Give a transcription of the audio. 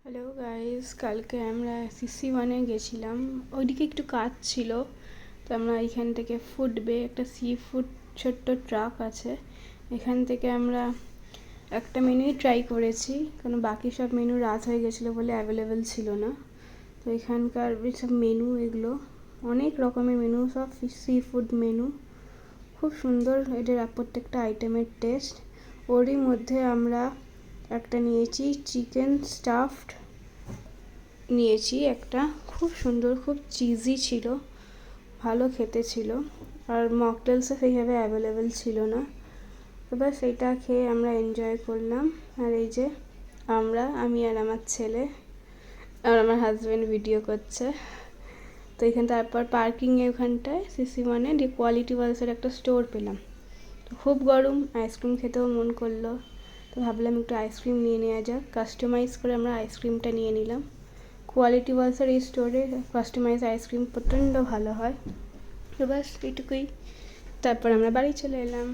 Hello guys, কালকে আমরা CC1-এ গেছিলাম। ওইদিকে একটু কাজ ছিল, তো আমরা এখান থেকে ফুড বে, একটা সি ফুড ছোট্ট ট্রাক আছে, এখান থেকে আমরা একটা মেনুই ট্রাই করেছি, কারণ বাকি সব মেনু রাত হয়ে গেছিলো বলে অ্যাভেলেবেল ছিল না। তো এখানকার সব মেনু, এগুলো অনেক রকমের মেনু, সব সি ফুড মেনু, খুব সুন্দর এদের প্রত্যেকটা আইটেমের টেস্ট। ওরই মধ্যে আমরা একটা নিয়েছি চিকেন স্টাফড নিয়েছি একটা, খুব সুন্দর, খুব চিজি ছিল, ভালো খেতে ছিল। আর মকটেলসও সেইভাবে অ্যাভেলেবেল ছিল না, তো ব্যাস সেইটা খেয়ে আমরা এনজয় করলাম। আর এই যে আমি আর আমার ছেলে আর আমার হাজব্যান্ড ভিডিও করছে। তো এখানে তারপর পার্কিংয়ে ওখানটায় CC1-এ কোয়ালিটি ওয়ালসের একটা স্টোর পেলাম। তো খুব গরম, আইসক্রিম খেতেও মন করলো, তো ভাবলাম একটু আইসক্রিম নিয়ে নেওয়া যাক। কাস্টমাইজ করে আমরা আইসক্রিমটা নিয়ে নিলাম। কোয়ালিটি ওয়ালসের এই স্টোরে কাস্টমাইজ আইসক্রিম প্রচণ্ড ভালো হয়। তো ব্যাস এইটুকুই, তারপর আমরা বাড়ি চলে এলাম।